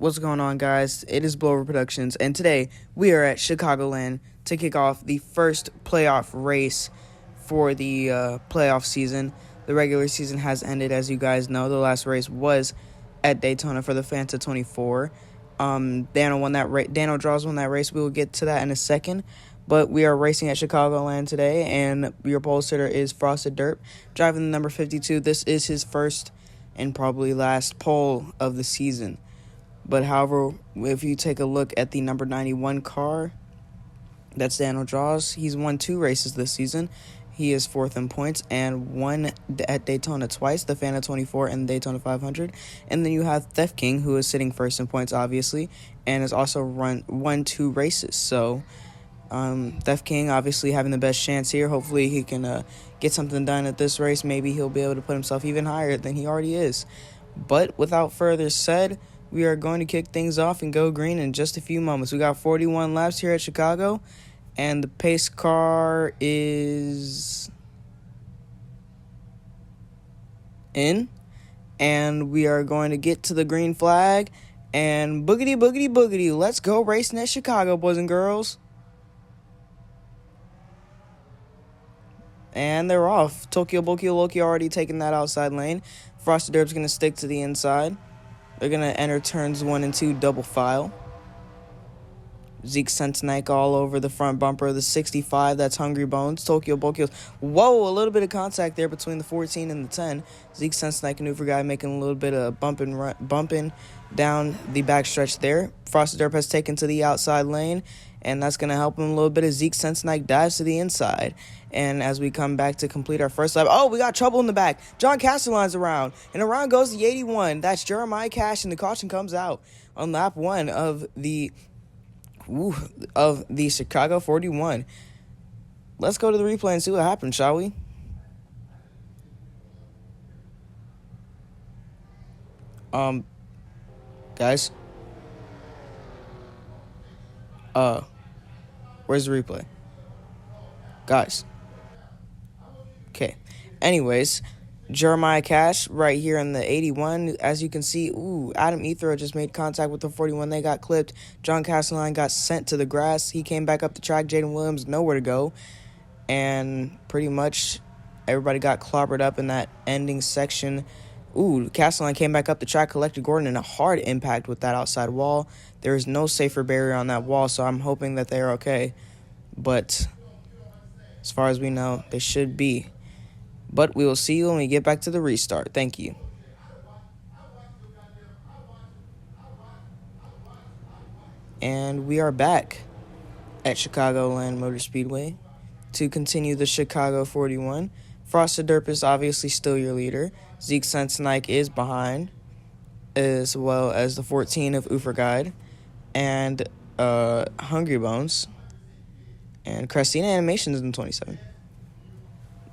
What's going on, guys? It is Blowover Productions, and today we are at Chicagoland to kick off the first playoff race for the playoff season. The regular season has ended, as you guys know. The last race was at Daytona for the Fanta 24. Daniel Draws won that race. We will get to that in a second. But we are racing at Chicagoland today, and your pole sitter is Frosted Derp, driving the number 52. This is his first and probably last pole of the season. But however, if you take a look at the number 91 car, that's Daniel Draws. He's won 2 races this season. He is 4th in points and won at Daytona twice, the Fanta 24 and the Daytona 500. And then you have Theft King, who is sitting 1st in points, obviously, and has also won 2 races. So Theft King obviously having the best chance here. Hopefully he can get something done at this race. Maybe he'll be able to put himself even higher than he already is. But without further said, we are going to kick things off and go green in just a few moments. We got 41 laps here at Chicago, and the pace car is in, and we are going to get to the green flag, and boogity, boogity, boogity. Let's go racing at Chicago, boys and girls. And they're off. Tokyo Bokyo Loki already taking that outside lane. Frosted Derp's going to stick to the inside. They're going to enter turns 1 and 2 double file. Zeke Sentinike all over the front bumper of the 65. That's Hungry Bones. Tokyo Bokyo. Whoa, a little bit of contact there between the 14 and the 10. Zeke Sentinike, maneuver guy, making a little bit of bumping down the backstretch there. Frosted Derp has taken to the outside lane, and that's going to help him a little bit as Zeke Sentinike dives to the inside. And as we come back to complete our first lap, we got trouble in the back. John Castellan's around, and around goes the 81. That's Jeremiah Cash, and the caution comes out on lap 1 of the Chicago 41. Let's go to the replay and see what happened, shall we? Guys. Where's the replay? Guys. Okay. Anyways, Jeremiah Cash right here in the 81. As you can see, Adam Ethro just made contact with the 41. They got clipped. John Castellan got sent to the grass. He came back up the track. Jaden Williams, nowhere to go. And pretty much everybody got clobbered up in that ending section. Castellan came back up the track, collected Gordon in a hard impact with that outside wall. There is no safer barrier on that wall, so I'm hoping that they're okay. But as far as we know, they should be. But we will see you when we get back to the restart. Thank you. And we are back at Chicagoland Motor Speedway to continue the Chicago 41. Frosted Derp is obviously still your leader. Zeke Sentinike is behind, as well as the 14 of Ufer Guide and Hungry Bones. And Christina Animations in 27.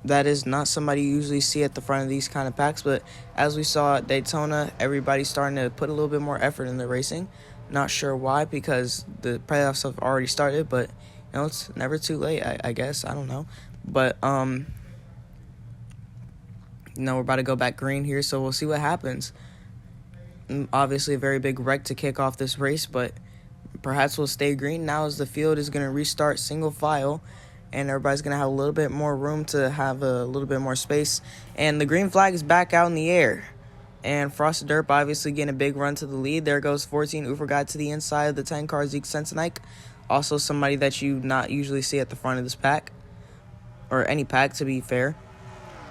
That is not somebody you usually see at the front of these kind of packs, but as we saw at Daytona, everybody's starting to put a little bit more effort in the racing. Not sure why, because the playoffs have already started, but it's never too late, I guess. I don't know. But we're about to go back green here, so we'll see what happens. Obviously a very big wreck to kick off this race, but perhaps we'll stay green now as the field is going to restart single file, and everybody's going to have a little bit more room to have a little bit more space. And the green flag is back out in the air. And Frosted Derp obviously getting a big run to the lead. There goes 14 Ufer Guide to the inside of the 10 car, Zeke Sentinike. Also somebody that you not usually see at the front of this pack, or any pack to be fair.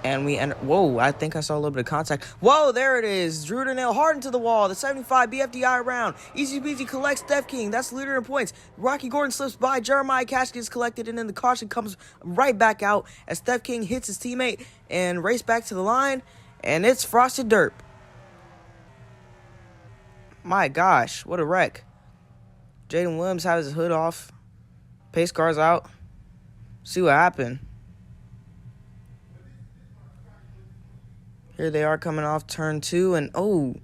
And we enter. Whoa, I think I saw a little bit of contact. Whoa, there it is. Drew Darnell hard into the wall. The 75 BFDI round. Easy Peasy collects Theft King. That's the leader in points. Rocky Gordon slips by. Jeremiah Cash gets collected, and then the caution comes right back out as Theft King hits his teammate and race back to the line. And it's Frosted Derp. My gosh, what a wreck. Jaden Williams has his hood off. Pace car's out. See what happened. Here they are coming off turn 2, and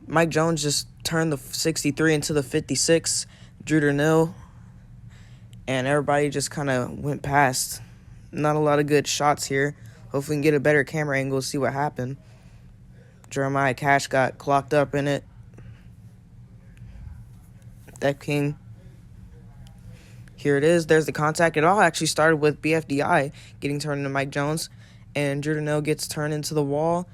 Mike Jones just turned the 63 into the 56. Drew Darnell, and everybody just kind of went past. Not a lot of good shots here. Hopefully we can get a better camera angle to see what happened. Jeremiah Cash got clocked up in it. Death King. Here it is. There's the contact. It all actually started with BFDI getting turned into Mike Jones. And Drew Danell gets turned into the wall.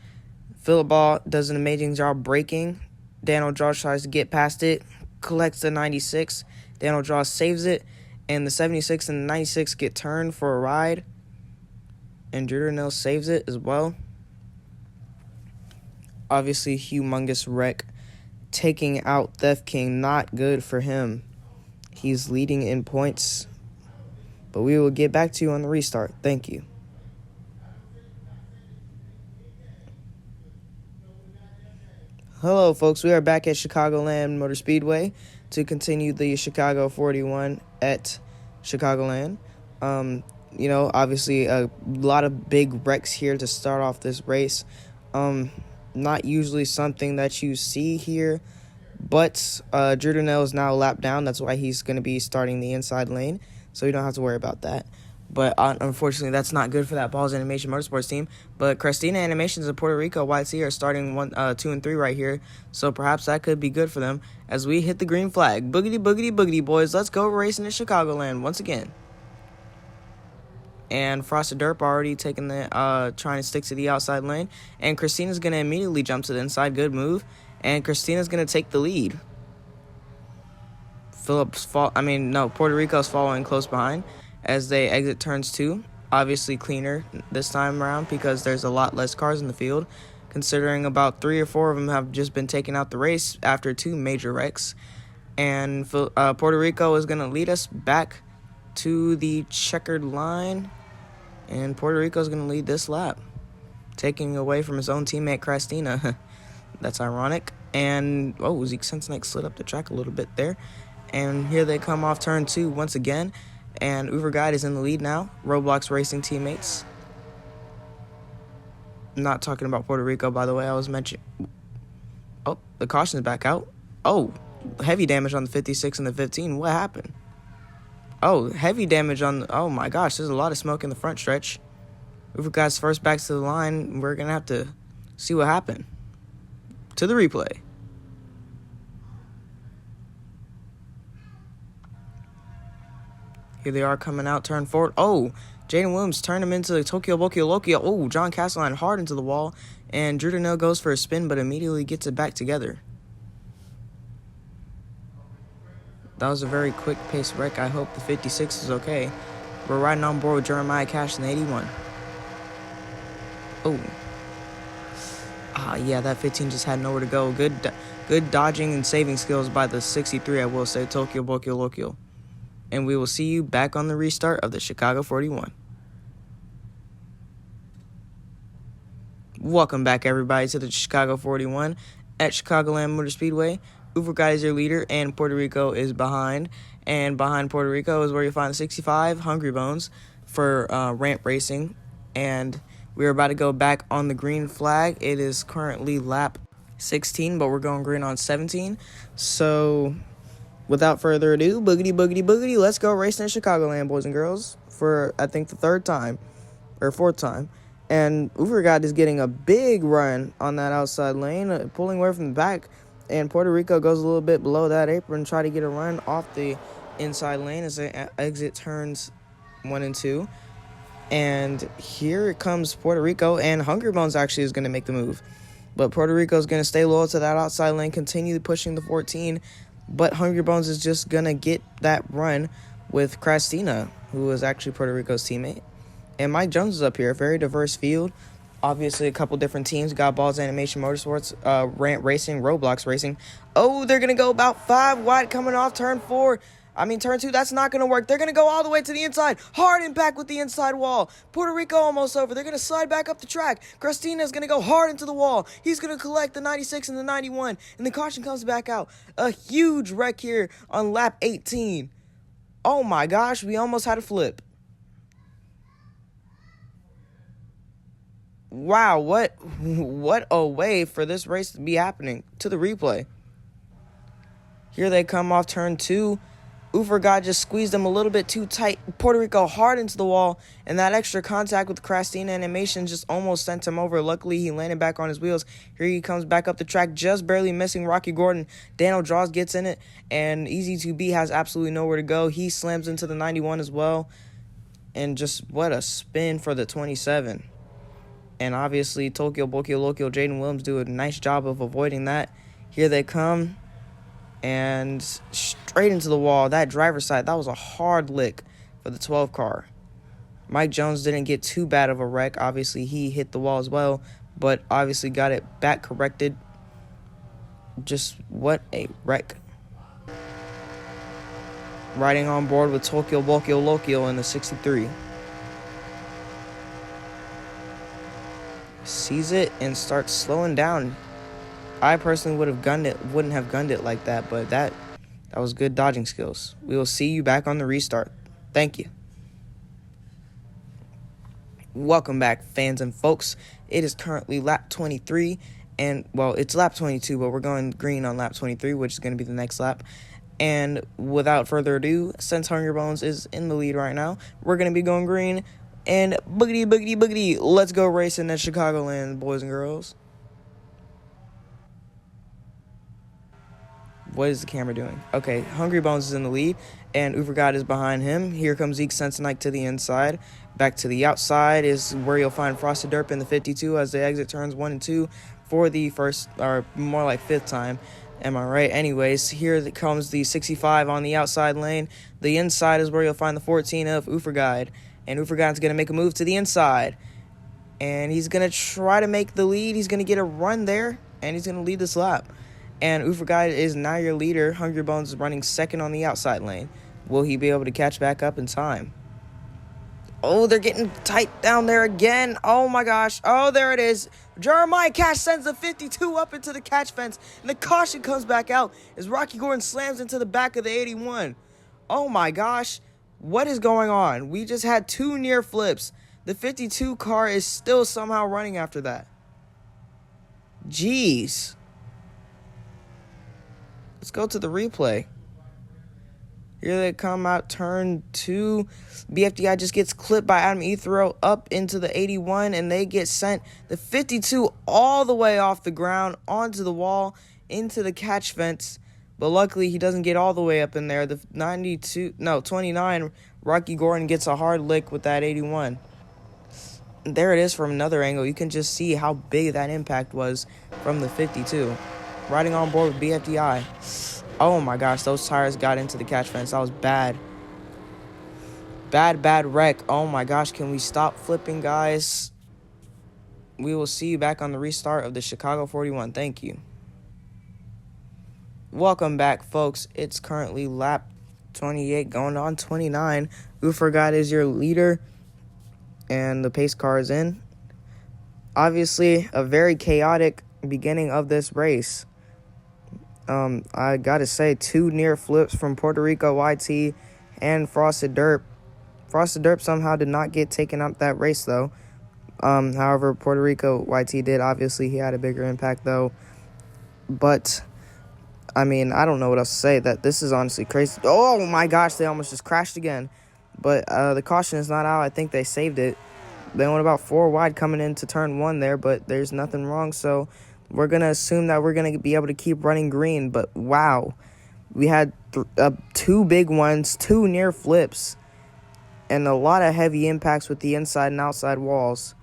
Philip Ball does an amazing job breaking. Daniel Draws tries to get past it. Collects the 96. Daniel Draws saves it. And the 76 and the 96 get turned for a ride. And Drew Danell saves it as well. Obviously, humongous wreck. Taking out Death King. Not good for him. He's leading in points. But we will get back to you on the restart. Thank you. Hello, folks. We are back at Chicagoland Motor Speedway to continue the Chicago 41 at Chicagoland. Obviously a lot of big wrecks here to start off this race. Not usually something that you see here, but Drew Danell is now a lap down. That's why he's going to be starting the inside lane, so you don't have to worry about that. But unfortunately, that's not good for that Balls Animation Motorsports team. But Christina Animations of Puerto Rico YC are starting 1, 2, and 3 right here. So perhaps that could be good for them as we hit the green flag. Boogity, boogity, boogity, boys. Let's go racing in Chicagoland once again. And Frosted Derp already taking the trying to stick to the outside lane. And Christina's going to immediately jump to the inside. Good move. And Christina's going to take the lead. Puerto Rico's following close behind as they exit turns 2. Obviously cleaner this time around because there's a lot less cars in the field, considering about 3 or 4 of them have just been taken out the race after 2 major wrecks. And Puerto Rico is going to lead us back to the checkered line. And Puerto Rico is going to lead this lap, taking away from his own teammate Christina. That's ironic. And, Zeke Senseneck slid up the track a little bit there. And here they come off turn 2 once again. And Uber Guide is in the lead now. Roblox Racing teammates. I'm not talking about Puerto Rico, by the way. I was mentioning. Oh, the caution is back out. Oh, heavy damage on the 56 and the 15. What happened? Oh, heavy damage on the... Oh, my gosh. There's a lot of smoke in the front stretch. Uber Guide's first back to the line. We're going to have to see what happened. To the replay. Here they are coming out, turn forward. Oh, Jaden Williams turned him into the Tokyo Bokyo Lokia. Oh, John Castelline hard into the wall. And Drew Danell goes for a spin, but immediately gets it back together. That was a very quick-paced wreck. I hope the 56 is okay. We're riding on board with Jeremiah Cash in the 81. Oh. Yeah, that 15 just had nowhere to go. Good dodging and saving skills by the 63, I will say, Tokyo Bokyo Lokyo. And we will see you back on the restart of the Chicago 41. Welcome back, everybody, to the Chicago 41 at Chicagoland Motor Speedway. Uber Guide is your leader, and Puerto Rico is behind. And behind Puerto Rico is where you find the 65, Hungry Bones, for ramp racing. And we're about to go back on the green flag. It is currently lap 16, but we're going green on 17. So... without further ado, boogity, boogity, boogity, let's go racing in Chicagoland, boys and girls, for, I think, the 4th time. And Uber Guide is getting a big run on that outside lane, pulling away from the back, and Puerto Rico goes a little bit below that apron, try to get a run off the inside lane as they exit turns 1 and 2. And here comes Puerto Rico, and Hungry Bones actually is going to make the move. But Puerto Rico is going to stay loyal to that outside lane, continue pushing the 14, but Hungry Bones is just going to get that run with Christina, who is actually Puerto Rico's teammate. And Mike Jones is up here. Very diverse field. Obviously, a couple different teams. Got Balls Animation Motorsports, Rant Racing, Roblox Racing. Oh, they're going to go about 5 wide coming off turn 2. That's not going to work. They're going to go all the way to the inside. Hard impact with the inside wall. Puerto Rico almost over. They're going to slide back up the track. Christina's going to go hard into the wall. He's going to collect the 96 and the 91. And the caution comes back out. A huge wreck here on lap 18. Oh my gosh, we almost had a flip. Wow, what a way for this race to be happening. To the replay. Here they come off turn 2. Ufergod just squeezed him a little bit too tight. Puerto Rico hard into the wall, and that extra contact with Crastina animation just almost sent him over. Luckily, he landed back on his wheels. Here he comes back up the track, just barely missing Rocky Gordon. Daniel Draws gets in it, and Easy2B has absolutely nowhere to go. He slams into the 91 as well, and just what a spin for the 27. And obviously, Tokyo, Bokyo, Lokyo, Jaden Williams do a nice job of avoiding that. Here they come. And straight into the wall. That driver's side, that was a hard lick for the 12 car. Mike Jones didn't get too bad of a wreck. Obviously, he hit the wall as well, but obviously got it back corrected. Just what a wreck. Riding on board with Tokyo, Bokyo, Lokyo in the 63. Sees it and starts slowing down. I personally wouldn't have gunned it like that, but that was good dodging skills. We will see you back on the restart. Thank you. Welcome back, fans and folks. It is currently lap 23, and, well, it's lap 22, but we're going green on lap 23, which is going to be the next lap. And without further ado, since Hungry Bones is in the lead right now, we're going to be going green. And boogity, boogity, boogity, let's go racing at Chicagoland, boys and girls. What is the camera doing? Okay, Hungry Bones is in the lead, and Ufergod is behind him. Here comes Zeke Sensenike to the inside. Back to the outside is where you'll find Frosted Derp in the 52 as they exit turns 1 and 2 for the first, or more like fifth time. Am I right? Anyways, here comes the 65 on the outside lane. The inside is where you'll find the 14 of Ufergod. And Ufergod's going to make a move to the inside. And he's going to try to make the lead. He's going to get a run there, and he's going to lead this lap. And Ufergod is now your leader. Hungry Bones is running second on the outside lane. Will he be able to catch back up in time? Oh, they're getting tight down there again. Oh, my gosh. Oh, there it is. Jeremiah Cash sends the 52 up into the catch fence. And the caution comes back out as Rocky Gordon slams into the back of the 81. Oh, my gosh. What is going on? We just had 2 near flips. The 52 car is still somehow running after that. Jeez. Let's go to the replay. Here they come out, turn 2. BFDI just gets clipped by Adam Ethero up into the 81, and they get sent the 52 all the way off the ground, onto the wall, into the catch fence. But luckily, he doesn't get all the way up in there. The 29, Rocky Gordon gets a hard lick with that 81. There it is from another angle. You can just see how big that impact was from the 52. Riding on board with BFDI. Oh my gosh, those tires got into the catch fence. That was bad. Bad wreck. Oh my gosh, can we stop flipping, guys? We will see you back on the restart of the Chicago 41. Thank you. Welcome back, folks. It's currently lap 28 going on 29. Ufergod is your leader, and the pace car is in. Obviously, a very chaotic beginning of this race. I gotta say, 2 near flips from Puerto Rico YT and Frosted Derp. Frosted Derp somehow did not get taken out that race, though. However, Puerto Rico YT did. Obviously, he had a bigger impact, though. But, I mean, I don't know what else to say. That this is honestly crazy. Oh, my gosh, they almost just crashed again. But the caution is not out. I think they saved it. They went about 4 wide coming into turn 1 there, but there's nothing wrong, so we're going to assume that we're going to be able to keep running green. But, wow, we had 2 big ones, 2 near flips, and a lot of heavy impacts with the inside and outside walls.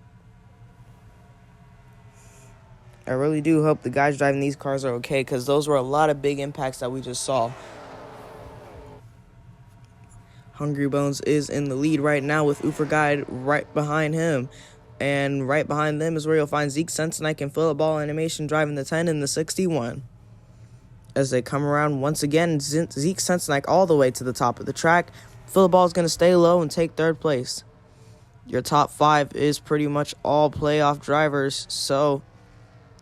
I really do hope the guys driving these cars are okay, because those were a lot of big impacts that we just saw. Hungry Bones is in the lead right now with Ufergod right behind him. And right behind them is where you'll find Zeke Sensenike and Philip Ball Animation driving the 10 and the 61. As they come around once again, Zeke Sensenike all the way to the top of the track. Philip Ball is going to stay low and take 3rd place. Your top 5 is pretty much all playoff drivers. So,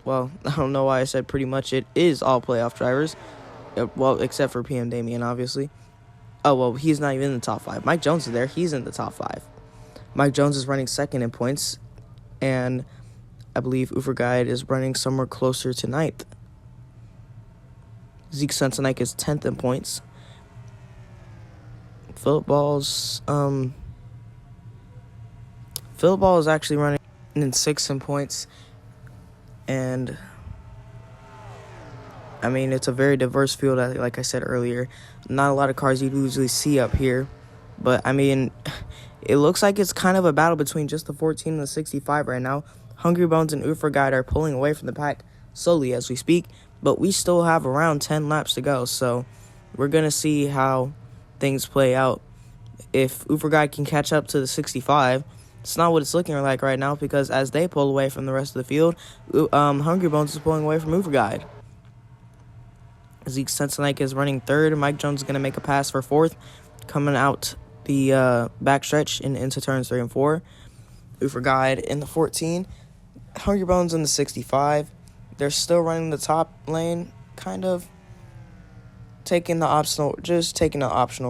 well, I don't know why I said pretty much. It is all playoff drivers. Well, except for PM Damien, obviously. Oh, well, he's not even in the top 5. Mike Jones is there. He's in the top 5. Mike Jones is running 2nd in points. And I believe Ufergod is running somewhere closer to 9th. Zeke Sensenike is 10th in points. Philip Ball's Philip Ball is actually running in 6th in points, and I mean, it's a very diverse field, like I said earlier. Not a lot of cars you'd usually see up here. But, I mean, it looks like it's kind of a battle between just the 14 and the 65 right now. Hungry Bones and Ufer Guide are pulling away from the pack slowly as we speak. But we still have around 10 laps to go. So, we're going to see how things play out. If Ufer Guide can catch up to the 65, it's not what it's looking like right now. Because as they pull away from the rest of the field, Hungry Bones is pulling away from Ufer Guide. Zeke Sensenike is running 3rd. Mike Jones is going to make a pass for 4th. Coming out the backstretch and into turns 3 and 4. Ufer Guide in the 14. Hungry Bones in the 65. They're still running the top lane, kind of taking the optional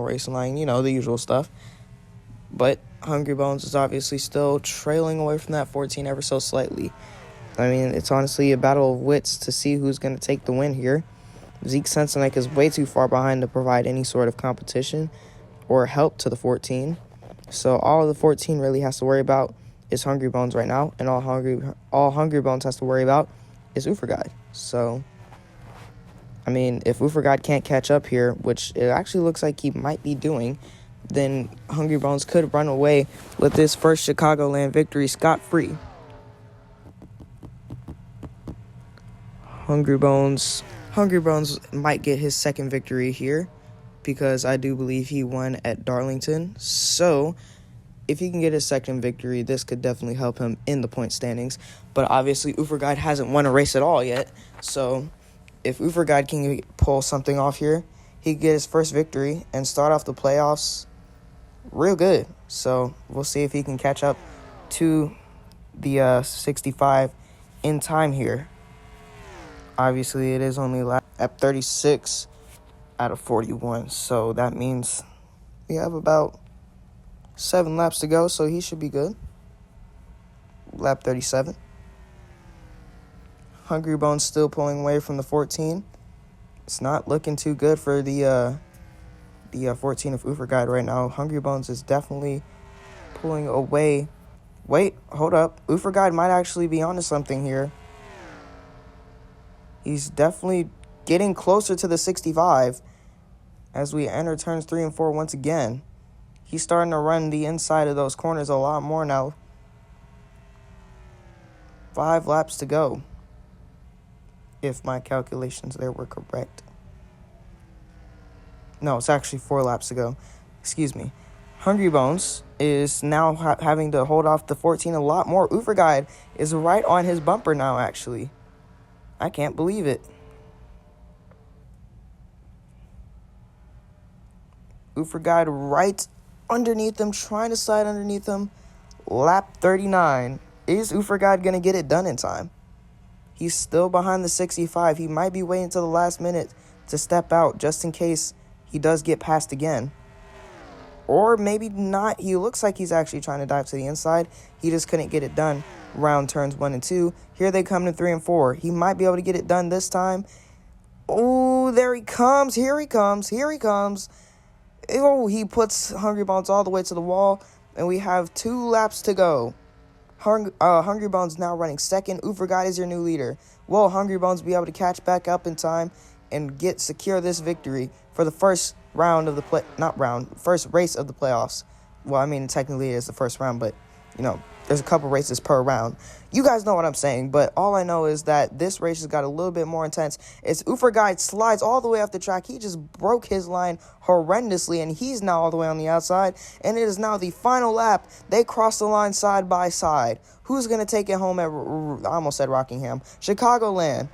racing line, the usual stuff. But Hungry Bones is obviously still trailing away from that 14 ever so slightly. I mean, it's honestly a battle of wits to see who's going to take the win here. Zeke Sensenike is way too far behind to provide any sort of competition or help to the 14. So all the 14 really has to worry about is Hungry Bones right now, and all Hungry Bones has to worry about is Ufer Guide. So, I mean, if Ufer Guide can't catch up here, which it actually looks like he might be doing, then Hungry Bones could run away with this first Chicagoland victory scot-free. Hungry Bones might get his second victory here because I do believe he won at Darlington. So if he can get his second victory, this could definitely help him in the point standings. But obviously, Ufer Guide hasn't won a race at all yet. So if Ufer Guide can pull something off here, he can get his first victory and start off the playoffs real good. So we'll see if he can catch up to the 65 in time here. Obviously, it is only lap 36 out of 41, so that means we have about 7 laps to go, so he should be good. Lap 37. Hungry Bones still pulling away from the 14. It's not looking too good for the 14 of Ufer Guide right now. Hungry Bones is definitely pulling away. Wait, hold up. Ufer Guide might actually be onto something here. He's definitely getting closer to the 65 as we enter turns 3 and 4 once again. He's starting to run the inside of those corners a lot more now. 5 laps to go, if my calculations there were correct. No, it's actually 4 laps to go. Excuse me. Hungry Bones is now having to hold off the 14 a lot more. Ufer Guide is right on his bumper now, actually. I can't believe it. Ufer Guide right underneath him, trying to slide underneath him. Lap 39. Is Ufer Guide going to get it done in time? He's still behind the 65. He might be waiting until the last minute to step out just in case he does get passed again. Or maybe not. He looks like he's actually trying to dive to the inside. He just couldn't get it done around turns 1 and 2. Here they come to 3 and 4. He might be able to get it done this time. Oh, there he comes. Here he comes. Oh, he puts Hungry Bones all the way to the wall. And we have 2 laps to go. Hungry Bones now running second. Ufer Guide is your new leader. Will Hungry Bones be able to catch back up in time and secure this victory for the first round of the first race of the playoffs? Well, I mean, technically it is the first round, but, there's a couple races per round. You guys know what I'm saying, but all I know is that this race has got a little bit more intense. As Ufer Guide slides all the way off the track, he just broke his line horrendously, and he's now all the way on the outside, and it is now the final lap. They cross the line side by side. Who's going to take it home at, I almost said Rockingham, Chicagoland?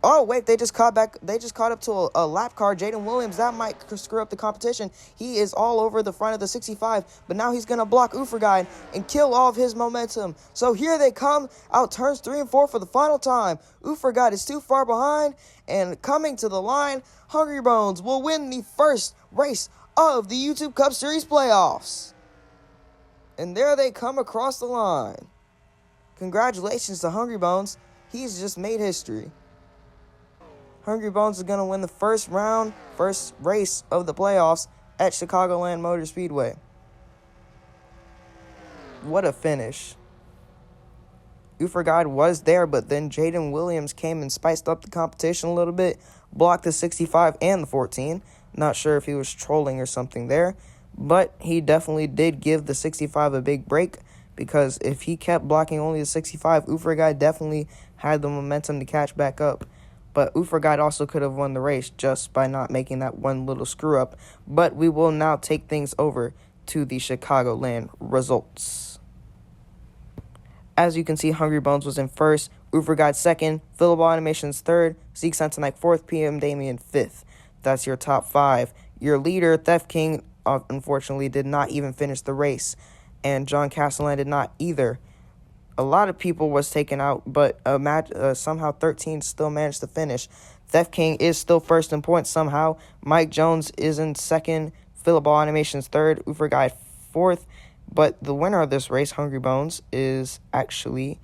Oh, wait, they just caught up to a lap car. Jaden Williams, that might screw up the competition. He is all over the front of the 65, but now he's going to block Ufer Guide and kill all of his momentum. So here they come out turns 3 and 4 for the final time. Ufer Guide is too far behind, and coming to the line, Hungry Bones will win the first race of the YouTube Cup Series playoffs. And there they come across the line. Congratulations to Hungry Bones. He's just made history. Hungry Bones is going to win the first race of the playoffs at Chicagoland Motor Speedway. What a finish. Ufergod was there, but then Jaden Williams came and spiced up the competition a little bit, blocked the 65 and the 14. Not sure if he was trolling or something there, but he definitely did give the 65 a big break, because if he kept blocking only the 65, Ufergod definitely had the momentum to catch back up. But Ufergod also could have won the race just by not making that one little screw up. But we will now take things over to the Chicagoland results. As you can see, Hungry Bones was in first, Ufergod second, Philibal Animations third, Zeke Sentinite fourth, PM Damien fifth. That's your top five. Your leader, Theft King, unfortunately did not even finish the race, and John Castellan did not either. A lot of people was taken out, but somehow 13 still managed to finish. Theft King is still first in points somehow. Mike Jones is in second, Philibal Animations third, Ufergod fourth. But the winner of this race, Hungry Bones, is actually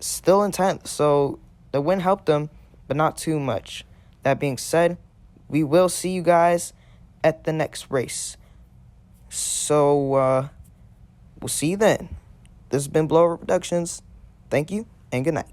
still in 10th. So the win helped him, but not too much. That being said, we will see you guys at the next race. So we'll see you then. This has been Blowover Productions. Thank you, and good night.